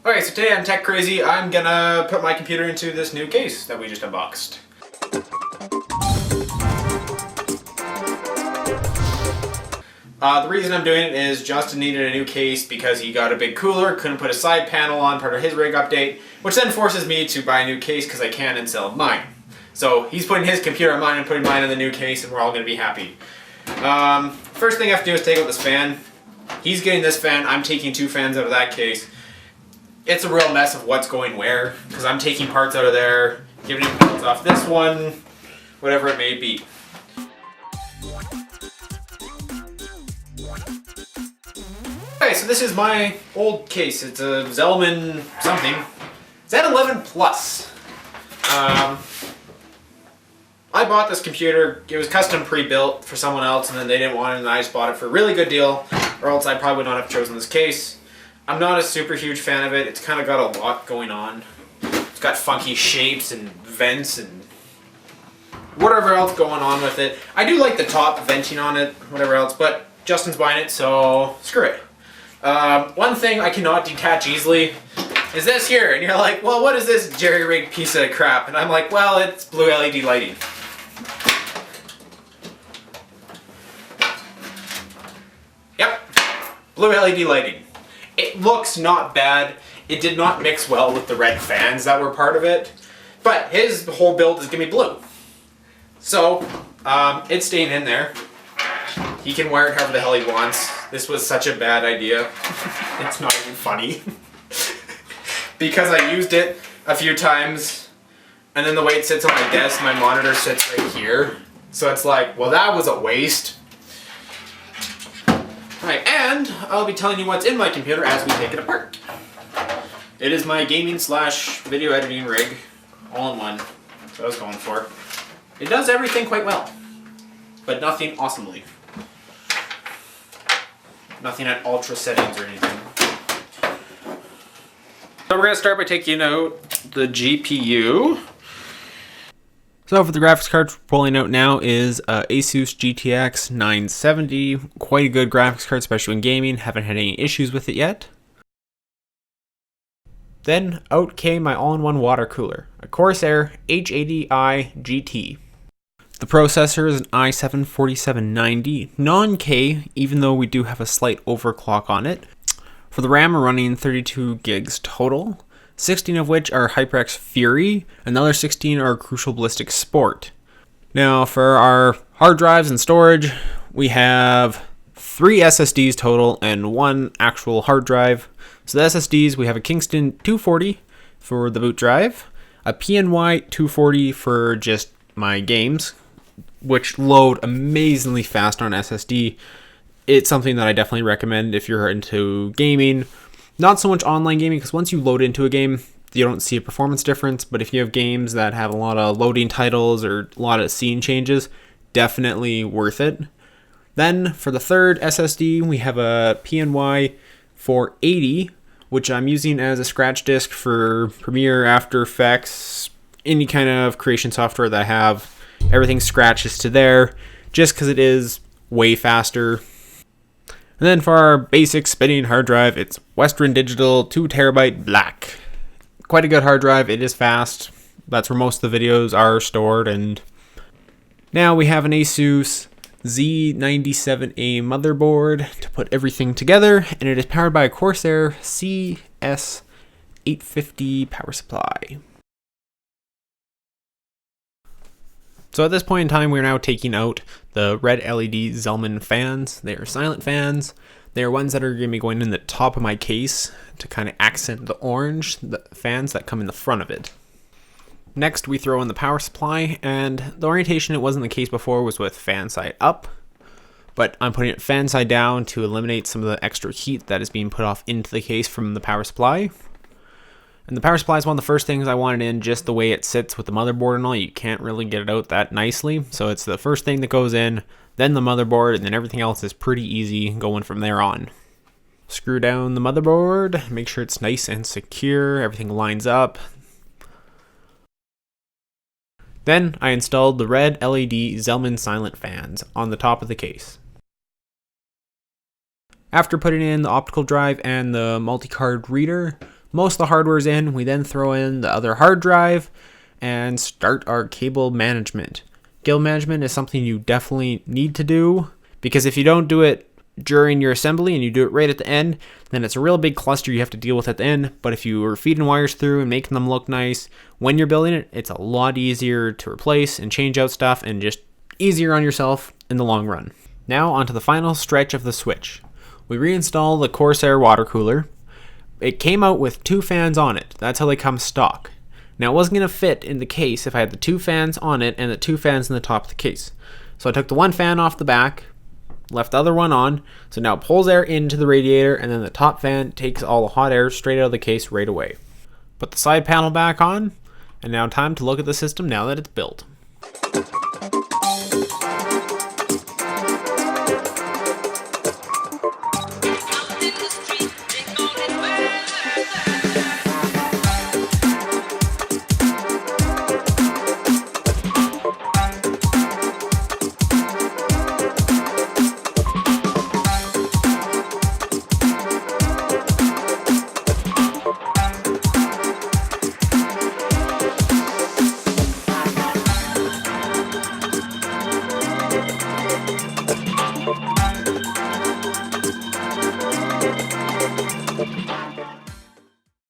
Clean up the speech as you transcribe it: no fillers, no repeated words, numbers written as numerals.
Okay, so today on Tech Crazy, I'm gonna put my computer into this new case that we just unboxed. The reason I'm doing it is Justin needed a new case because he got a big cooler, couldn't put a side panel on, part of his rig update, which then forces me to buy a new case because I can and sell mine. So he's putting his computer on mine and putting mine in the new case, and we're all gonna be happy. First thing I have to do is take out this fan. He's getting this fan, I'm taking two fans out of that case. It's a real mess of what's going where, because I'm taking parts out of there, giving him parts off this one, whatever it may be. Okay, so this is my old case. It's a Zellman something. Z11 Plus. I bought this computer. It was custom pre-built for someone else, and then they didn't want it, and I just bought it for a really good deal, or else I probably would not have chosen this case. I'm not a super huge fan of it. It's kind of got a lot going on. It's got funky shapes and vents and whatever else going on with it. I do like the top venting on it, whatever else, but Justin's buying it, so screw it. One thing I cannot detach easily is this here, and you're like, well, what is this jerry-rigged piece of crap? And I'm like, well, it's blue LED lighting. Yep, blue LED lighting. It looks not bad. It did not mix well with the red fans that were part of it, but his whole build is gonna be blue. So, it's staying in there. He can wear it however the hell he wants. This was such a bad idea. It's not even funny. Because I used it a few times, and then the way it sits on my desk, my monitor sits right here. So it's like, well, that was a waste. Alright, and I'll be telling you what's in my computer as we take it apart. It is my gaming / video editing rig, all in one. That's what I was going for. It does everything quite well, but nothing awesomely. Nothing at ultra settings or anything. So we're going to start by taking out the GPU. So for the graphics card we're pulling out now is Asus GTX 970. Quite a good graphics card, especially in gaming. Haven't had any issues with it yet. Then out came my all-in-one water cooler, a Corsair H80i GT. The processor is an i7-4790 non-K, even though we do have a slight overclock on it. For the RAM, we're running 32 gigs total, 16 of which are HyperX Fury, another 16 are Crucial Ballistic Sport. Now for our hard drives and storage, we have 3 SSDs total and 1 actual hard drive. So the SSDs, we have a Kingston 240 for the boot drive, a PNY 240 for just my games, which load amazingly fast on SSD. It's something that I definitely recommend if you're into gaming. Not so much online gaming, because once you load into a game, you don't see a performance difference, but if you have games that have a lot of loading titles or a lot of scene changes, definitely worth it. Then for the third SSD, we have a PNY 480, which I'm using as a scratch disk for Premiere, After Effects, any kind of creation software that I have. Everything scratches to there, just because it is way faster. And then for our basic spinning hard drive, it's Western Digital 2TB black. Quite a good hard drive, it is fast. That's where most of the videos are stored. And now we have an Asus Z97A motherboard to put everything together, and it is powered by a Corsair CS850 power supply. So at this point in time, we're now taking out the red LED Zellman fans. They are silent fans. They are ones that are going to be going in the top of my case to kind of accent the orange, the fans that come in the front of it. Next, we throw in the power supply, and the orientation it was in the case before was with fan side up, but I'm putting it fan side down to eliminate some of the extra heat that is being put off into the case from the power supply. And the power supply is one of the first things I wanted in, just the way it sits with the motherboard and all. You can't really get it out that nicely. So it's the first thing that goes in, then the motherboard, and then everything else is pretty easy going from there on. Screw down the motherboard, make sure it's nice and secure, everything lines up. Then I installed the red LED Zellman silent fans on the top of the case. After putting in the optical drive and the multi-card reader, Most of the hardware's in. We then throw in the other hard drive and start our cable management. Cable management is something you definitely need to do, because if you don't do it during your assembly and you do it right at the end, then it's a real big cluster you have to deal with at the end. But if you are feeding wires through and making them look nice when you're building it, it's a lot easier to replace and change out stuff, and just easier on yourself in the long run. Now onto the final stretch of the switch. We reinstall the Corsair water cooler. It came out with 2 fans on it. That's how they come stock. Now it wasn't going to fit in the case if I had the 2 fans on it and the 2 fans in the top of the case. So I took the 1 fan off the back, left the other one on, so now it pulls air into the radiator, and then the top fan takes all the hot air straight out of the case right away. Put the side panel back on, and now time to look at the system now that it's built.